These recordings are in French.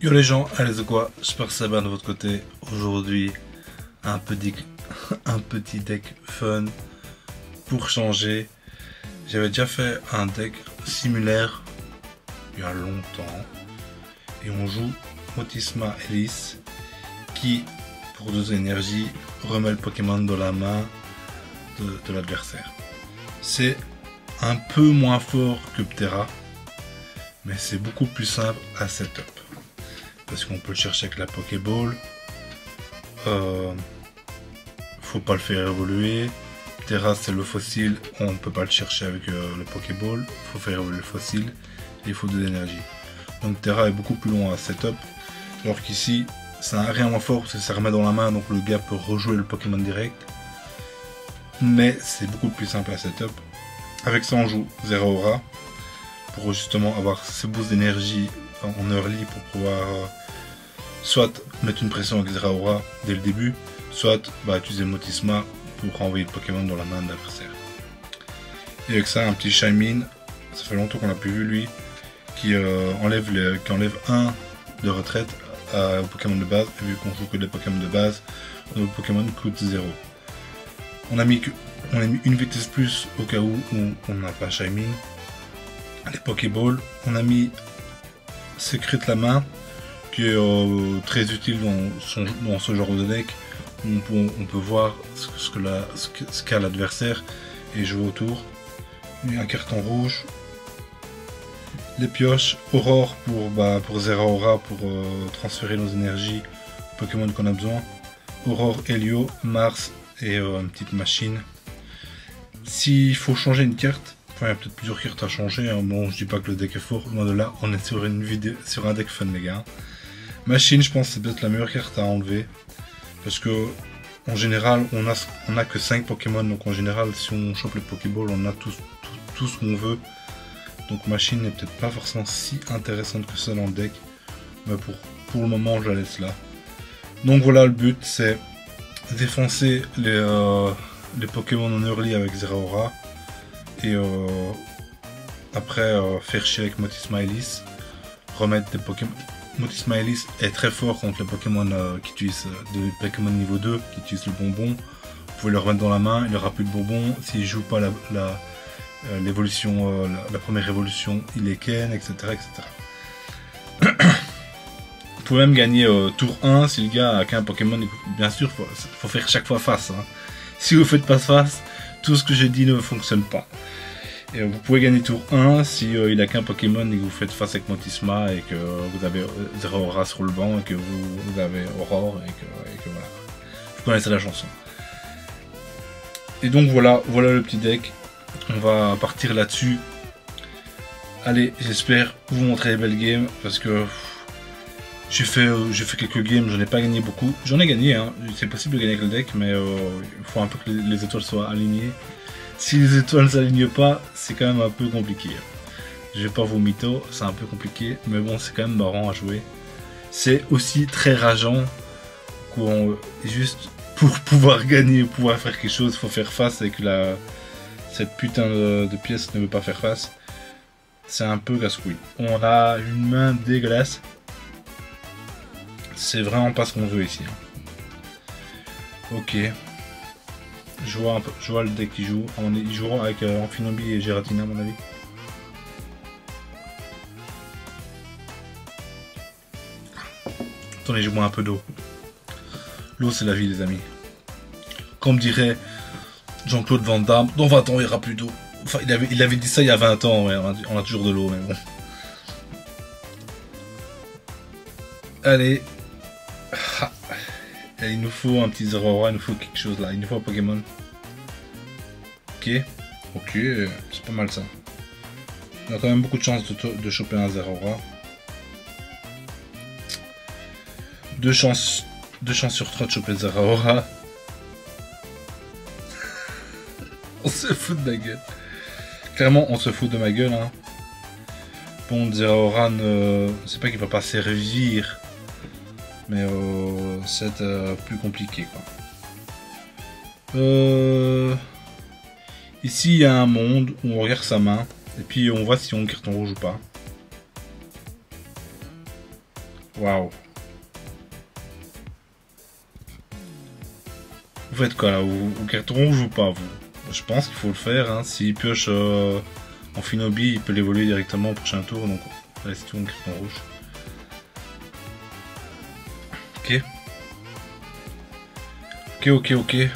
Yo les gens, allez c'est quoi? J'espère que ça va de votre côté. Aujourd'hui, un petit, un petit deck fun pour changer. J'avais déjà fait un deck similaire il y a longtemps. Et on joue Motisma Elise qui, pour 2 énergies, remet le Pokémon dans la main de l'adversaire. C'est un peu moins fort que Ptera, mais c'est beaucoup plus simple à setup. Parce qu'on peut le chercher avec la Pokéball. Faut pas le faire évoluer. Ptera c'est le fossile, on peut pas le chercher avec le Pokéball. Faut faire évoluer le fossile et il faut de l'énergie. Donc Ptera est beaucoup plus long à setup. Alors qu'ici, ça n'a rien moins fort parce que ça remet dans la main, donc le gars peut rejouer le Pokémon direct. Mais c'est beaucoup plus simple à setup. Avec ça on joue Zeraora pour justement avoir ce boost d'énergie en early pour pouvoir soit mettre une pression avec Zeraora dès le début, soit utiliser Motisma pour renvoyer le Pokémon dans la main de l'adversaire. Et avec ça, un petit Shaymin, ça fait longtemps qu'on n'a plus vu lui, qui enlève 1 de retraite au Pokémon de base, et vu qu'on joue que des Pokémon de base, nos Pokémon coûtent 0. On a mis une vitesse plus au cas où on n'a pas Shaymin. Les Pokéballs, on a mis Secret la main, qui est très utile dans ce genre de deck. On peut voir ce qu'a l'adversaire et jouer autour. Un carton rouge. Les pioches, Aurore pour Zeraora pour transférer nos énergies aux Pokémon qu'on a besoin. Aurore, Helio, Mars et une petite machine. S'il faut changer une carte, enfin il y a peut-être plusieurs cartes à changer, hein. Bon je dis pas que le deck est fort, loin de là, on est sur une vidéo, sur un deck fun les gars. Machine je pense que c'est peut-être la meilleure carte à enlever, parce que en général on a que 5 Pokémon, donc en général si on chope les Pokéball on a tout ce qu'on veut. Donc machine n'est peut-être pas forcément si intéressante que ça dans le deck, mais pour le moment je la laisse là. Donc voilà, le but c'est défoncer les Pokémon en early avec Zeraora, et après faire chier avec Motisma Elise, remettre des Pokémon. Motisma Elise est très fort contre les Pokémon qui utilisent des Pokémon niveau 2 qui utilisent le bonbon. Vous pouvez le remettre dans la main, il n'aura plus de bonbon. S'il ne joue pas l'évolution, la première évolution, il est ken, etc. etc. Vous pouvez même gagner tour 1 si le gars a qu'un Pokémon. Bien sûr, faut faire chaque fois face. Hein. Si vous faites pas face, tout ce que j'ai dit ne fonctionne pas. Et vous pouvez gagner tour 1 si il a qu'un Pokémon et que vous faites face avec Motisma et que vous avez Zeraora sur le banc et que vous avez Aurore et que voilà. Vous connaissez la chanson. Et donc voilà le petit deck. On va partir là-dessus. Allez, j'espère vous montrer les belles games parce que j'ai fait quelques games, j'en ai pas gagné beaucoup. J'en ai gagné, hein. C'est possible de gagner avec le deck, mais il faut un peu que les étoiles soient alignées. Si les étoiles ne s'alignent pas, c'est quand même un peu compliqué. Je vais pas vous mytho, c'est un peu compliqué, mais bon, c'est quand même marrant à jouer. C'est aussi très rageant, juste pour pouvoir gagner, pouvoir faire quelque chose, il faut faire face avec cette putain de pièce ne veut pas faire face. C'est un peu casse-couille. On a une main dégueulasse. C'est vraiment pas ce qu'on veut ici. Ok. Je vois le deck qui joue. Il jouera avec Amphinobi et Giratina à mon avis. Attendez, je bois un peu d'eau. L'eau c'est la vie les amis. Comme dirait Jean-Claude Van Damme, dans 20 ans il n'y aura plus d'eau. Enfin il avait dit ça il y a 20 ans, ouais, on a toujours de l'eau mais bon. Allez. Et il nous faut un petit Zeraora, il nous faut quelque chose là, il nous faut un Pokémon. Ok, c'est pas mal ça. On a quand même beaucoup de chance de choper un Zeraora. 2 chances sur 3 de choper Zeraora. On se fout de ma gueule. Clairement on se fout de ma gueule hein. Bon, Zeraora c'est pas qu'il va pas servir, mais c'est plus compliqué quoi. Ici il y a un monde où on regarde sa main et puis on voit si on a un carton rouge ou pas. Waouh. Vous faites quoi là? Vous carton rouge ou pas vous? Je pense qu'il faut le faire. Hein. S'il pioche en Finobi, il peut l'évoluer directement au prochain tour. Donc allez, c'est tout un carton rouge. Ok. Ok. Il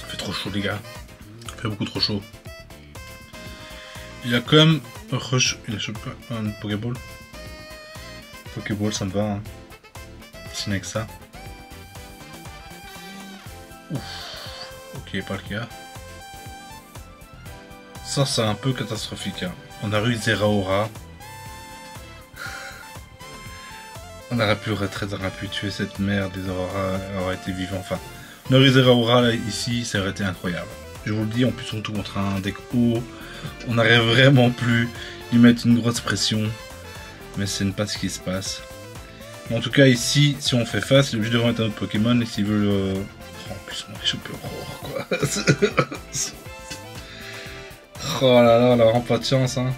fait trop chaud les gars. Il fait beaucoup trop chaud. Il a quand même il a chopé un Pokéball. Pokéball ça me va. Hein. C'est avec ça. Ouf. Ok, pas le cas. Ça c'est un peu catastrophique. Hein. On a eu Zeraora. On aurait pu retraiter, on aurait pu tuer cette merde, des Aurora aurait été vivant. Enfin, on aurait eu Zeraora là, ici, ça aurait été incroyable. Je vous le dis, en plus on tourne contre un deck haut. On aurait vraiment pu lui mettre une grosse pression. Mais ce n'est pas ce qui se passe. Mais en tout cas ici, si on fait face, il est obligé de remettre un autre Pokémon et s'il veut le... Oh, en plus on va choper Aurore quoi. Oh là là, on a vraiment pas de chance hein.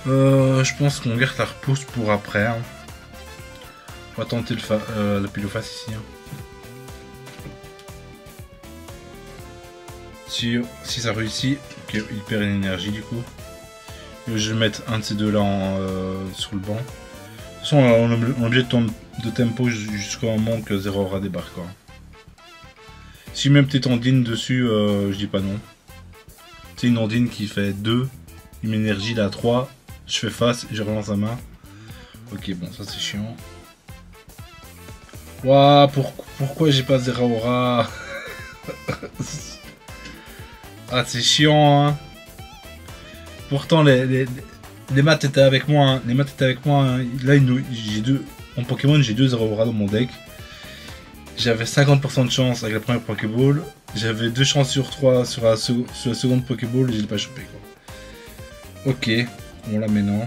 Je pense qu'on garde la repousse pour après. Hein. On va tenter le pile ou face ici. Hein. Si ça réussit, ok, il perd une énergie du coup. Je vais mettre un de ces deux là sur le banc. De toute façon, on est obligé de tempo jusqu'au moment que Zeraora débarque. Quoi. Si je mets une petite Ondine dessus, je dis pas non. C'est une Ondine qui fait 2, une énergie là 3. Je fais face et je relance la main. Ok, bon, ça c'est chiant. Waouh, pourquoi j'ai pas Zeraora? Ah, c'est chiant, hein. Pourtant, les maths étaient avec moi. Hein. Les maths étaient avec moi. Hein. Là, j'ai deux. En Pokémon, j'ai 2 Zeraora dans mon deck. J'avais 50% de chance avec la première Pokéball. J'avais 2 chances sur 3 sur la seconde Pokéball et je l'ai pas chopé. Quoi. Ok. Bon là maintenant.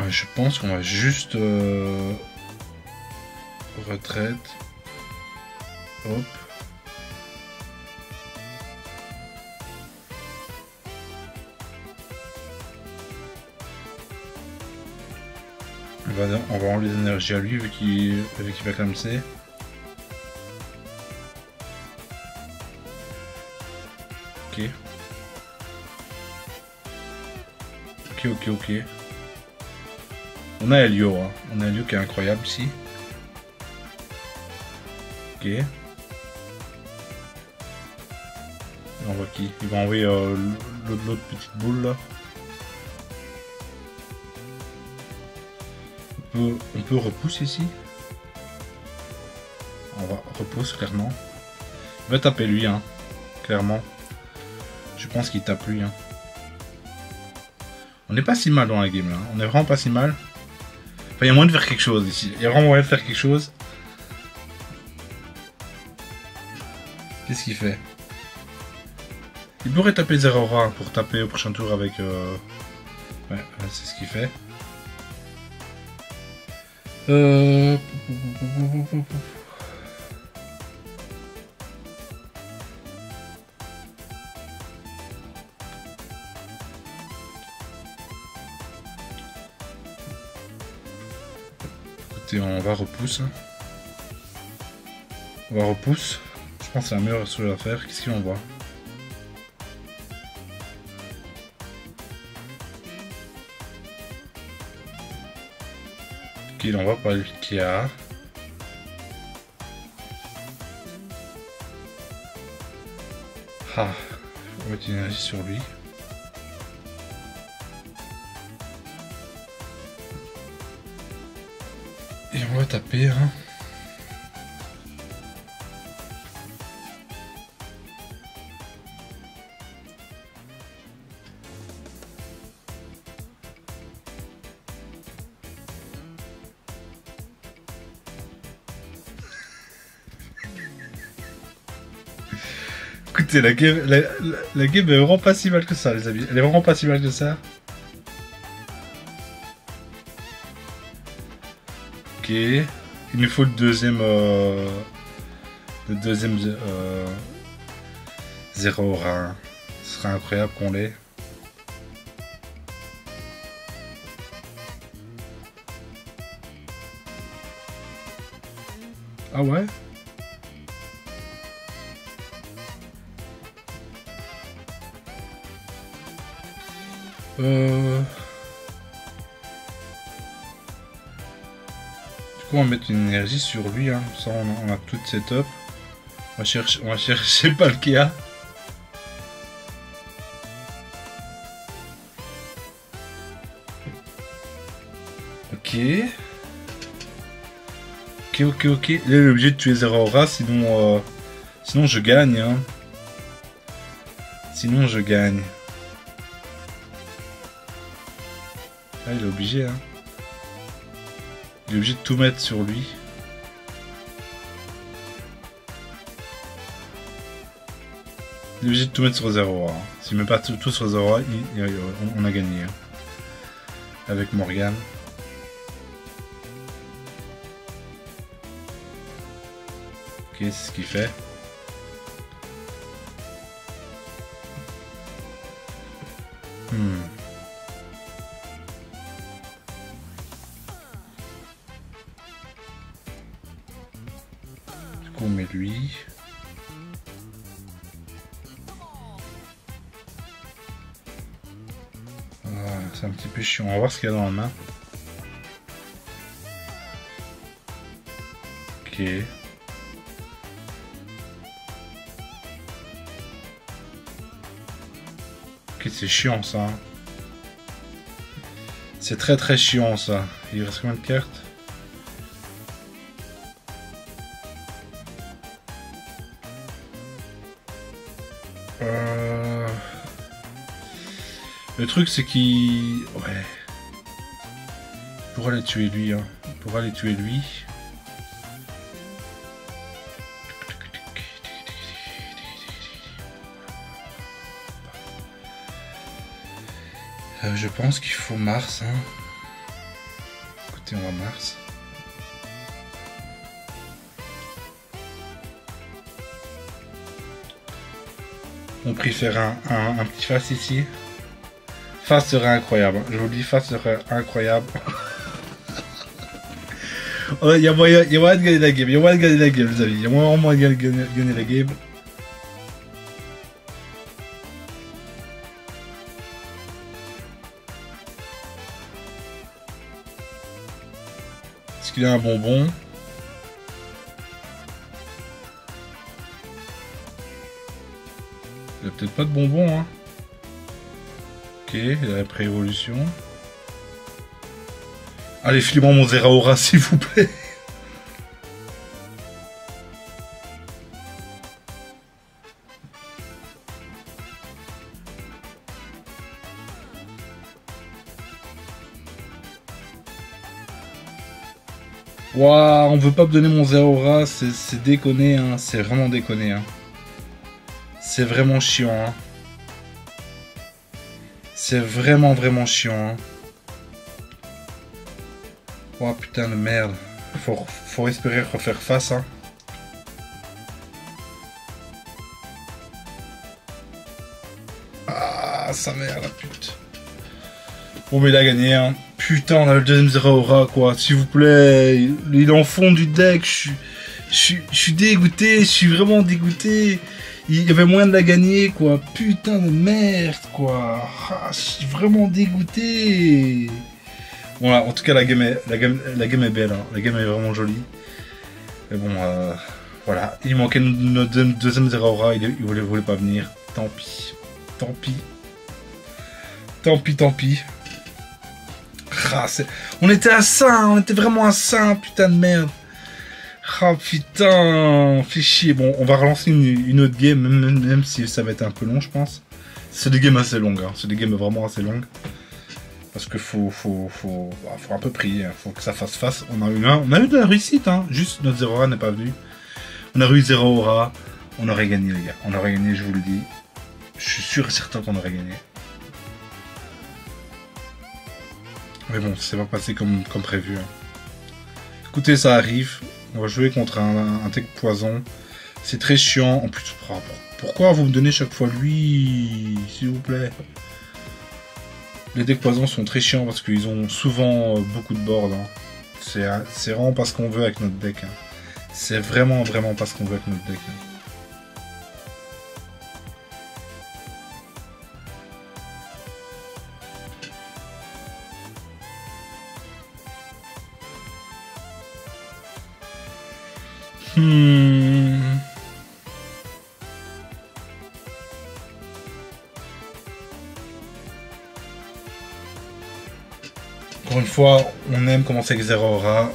Je pense qu'on va juste retraite. Hop. On va enlever des énergies à lui vu qu'il va clamser. Ok. Ok. On a Helio, hein. On a Helio qui est incroyable ici. Ok. Il envoie qui? Il va envoyer l'autre petite boule là. On peut repousser ici. On va repousse clairement. Il va taper lui, hein. Clairement. Je pense qu'il tape lui, hein. On n'est pas si mal dans la game là. On est vraiment pas si mal. Enfin, il y a moyen de faire quelque chose ici. Il y a vraiment moyen de faire quelque chose. Qu'est-ce qu'il fait? Il pourrait taper Zeraora pour taper au prochain tour avec... Ouais, c'est ce qu'il fait. Écoutez, on va repousse. On va repousse. Je pense que c'est la meilleure chose à faire. Qu'est-ce qu'il envoie? Ok, il envoie par le Kia. Ah, faut mettre une énergie sur lui. Et on va taper, hein. Écoutez, la game est vraiment pas si mal que ça, les amis. Elle est vraiment pas si mal que ça. Ok. Il nous faut le deuxième... Zero Aura. Ce serait incroyable qu'on l'ait. Ah ouais? Du coup, on va mettre une énergie sur lui, hein. Ça, on a tout setup. On va chercher Palkia. Ok. Ok. Là, il est obligé de tuer Zeraora, sinon je gagne, hein. Sinon, je gagne. Ah, il est obligé, hein. Il est obligé de tout mettre sur lui. Il est obligé de tout mettre sur Zeraora. S'il met pas tout sur Zeraora, on a gagné. Hein. Avec Morgane. Ok, c'est ce qu'il fait. Du coup, on met lui. C'est un petit peu chiant. On va voir ce qu'il y a dans la main. Ok. Ok, c'est chiant ça. C'est très chiant ça. Il reste combien de cartes? Le truc c'est qu'il... Ouais. Il pourra les tuer lui. Hein. Il pourra les tuer lui. Je pense qu'il faut Mars. Hein. Écoutez, on va Mars. On préfère un petit face ici. Face serait incroyable. Je vous le dis, face serait incroyable. Il y a moyen de gagner la game. Il y a moyen de gagner la game, les amis. Il y a vraiment moyen de gagner la game. Est-ce qu'il a un bonbon? Il a peut-être pas de bonbon, hein. Ok, il a la pré-évolution. Allez, filez-moi mon Zeraora, s'il vous plaît. Waouh, on veut pas me donner mon Zeraora, c'est déconné, hein. C'est vraiment déconné, hein. C'est vraiment chiant, hein. C'est vraiment chiant, hein. Oh putain de merde. Faut espérer refaire face, hein. Ah, sa mère, la pute. Bon, mais il a gagné, hein. Putain, on a le deuxième Zeraora, quoi. S'il vous plaît. Il est en fond du deck. Je suis dégoûté. Je suis vraiment dégoûté. Il y avait moyen de la gagner, quoi. Putain de merde, quoi. Ah, je suis vraiment dégoûté. Bon, là, en tout cas, la game est belle. Hein. La game est vraiment jolie. Mais bon, voilà. Il manquait notre deuxième Zeraora. Il voulait pas venir. Tant pis. Tant pis. Tant pis. Ah, on était à ça. On était vraiment à ça. Putain de merde. Ah putain, fait chier. Bon, on va relancer une autre game, même si ça va être un peu long, je pense. C'est des games assez longues, hein. C'est des games vraiment assez longues. Parce que faut un peu prier, hein. Faut que ça fasse face. On a eu de la réussite, hein. Juste notre Zeraora n'est pas venu. On a eu Zeraora. on aurait gagné les gars. On aurait gagné, je vous le dis. Je suis sûr et certain qu'on aurait gagné. Mais bon, ça s'est pas passé comme prévu. Hein. Écoutez, ça arrive. On va jouer contre un tech poison. C'est très chiant. En plus, pourquoi vous me donnez chaque fois lui, s'il vous plaît? Les decks poison sont très chiants parce qu'ils ont souvent beaucoup de board. Hein. C'est vraiment pas ce qu'on veut avec notre deck. Hein. C'est vraiment pas ce qu'on veut avec notre deck. Hein. Encore une fois, on aime commencer avec Zeraora.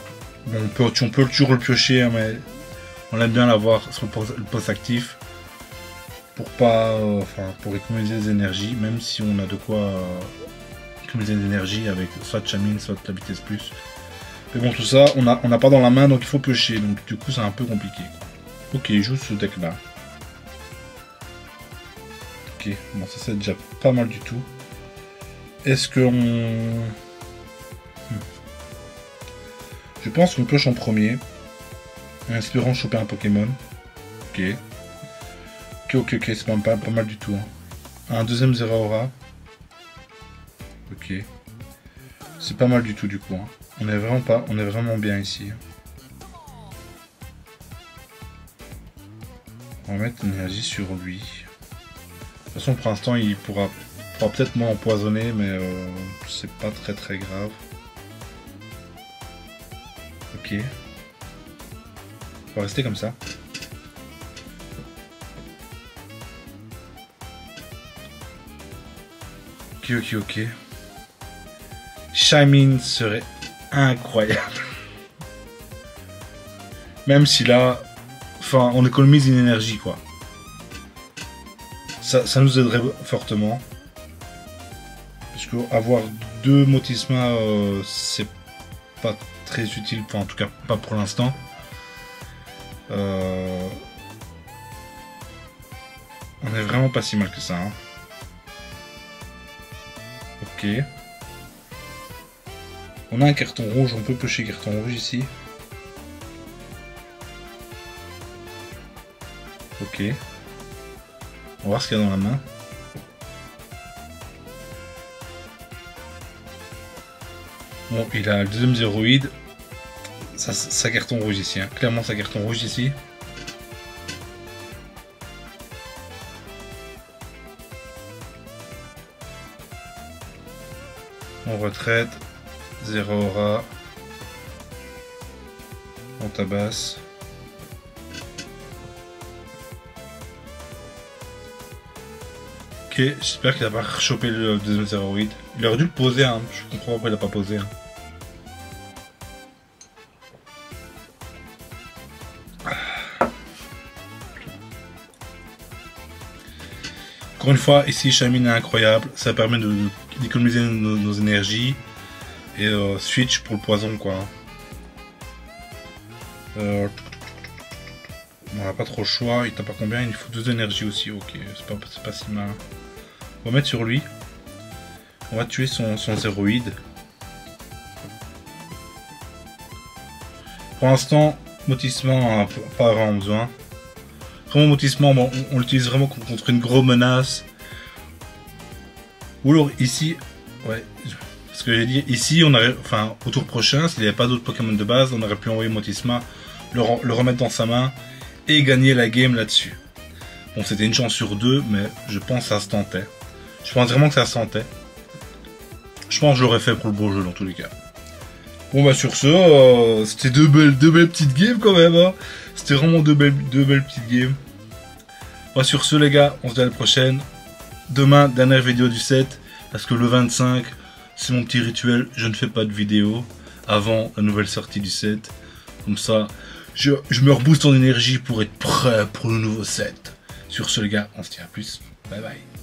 Bon, on peut toujours le piocher, hein, mais on aime bien l'avoir sur le poste actif pour pas, pour économiser des énergies, même si on a de quoi économiser des énergies avec soit Chamine, soit la vitesse plus. Mais bon, tout ça, on n'a pas dans la main, donc il faut piocher. Donc du coup, c'est un peu compliqué. Quoi. Ok, il joue ce deck là. Ok, bon, ça c'est déjà pas mal du tout. Est-ce qu'on... Je pense qu'on pioche en premier, en espérant choper un Pokémon. Ok. Ok, c'est pas mal du tout. Hein. Un deuxième Zeraora. Ok. C'est pas mal du tout du coup. Hein. On est vraiment bien ici. On va mettre l'énergie sur lui. De toute façon, pour l'instant, il pourra peut-être m'empoisonner, mais c'est pas très grave. Ok. On va rester comme ça. Ok. Shaymin serait incroyable. Même si là, enfin, on économise une énergie, quoi. Ça nous aiderait fortement. Parce que avoir deux Motisma, c'est pas très utile, enfin, en tout cas pas pour l'instant. On est vraiment pas si mal que ça. Hein. Ok. On a un carton rouge, on peut piocher carton rouge ici. Ok. On va voir ce qu'il y a dans la main. Bon, il a le deuxième zéroïde. Ça carton rouge ici. Hein. Clairement, ça carton rouge ici. On retraite. Zeraora. On tabasse. Ok, j'espère qu'il a pas chopé le deuxième zéroïde. Il aurait dû le poser, hein. Je comprends pourquoi il l'a pas posé. Hein. Encore une fois, ici, Shaymin est incroyable. Ça permet d'économiser nos énergies. Et switch pour le poison, quoi. On n'a pas trop le choix. Il tape pas combien? Il faut 2 énergies aussi. Ok, c'est pas si mal. On va mettre sur lui. On va tuer son zéroïde. Pour l'instant, Motisma n'a pas vraiment besoin. Vraiment, Motisma, on l'utilise vraiment contre une grosse menace. Ou alors ici, ouais, ce que j'ai dit, ici, on aurait, enfin, au tour prochain, s'il n'y avait pas d'autres Pokémon de base, on aurait pu envoyer Motisma, le remettre dans sa main et gagner la game là-dessus. Bon, c'était une chance sur 2, mais je pense que ça se tentait. Je pense vraiment que ça se tentait. Je pense que je l'aurais fait pour le beau jeu dans tous les cas. Bon bah sur ce, c'était deux belles petites games quand même. Hein. C'était vraiment deux belles petites games. Bon, sur ce les gars, on se dit à la prochaine. Demain, dernière vidéo du set. Parce que le 25, c'est mon petit rituel. Je ne fais pas de vidéo avant la nouvelle sortie du set. Comme ça, je me rebooste en énergie pour être prêt pour le nouveau set. Sur ce les gars, on se dit à plus. Bye bye.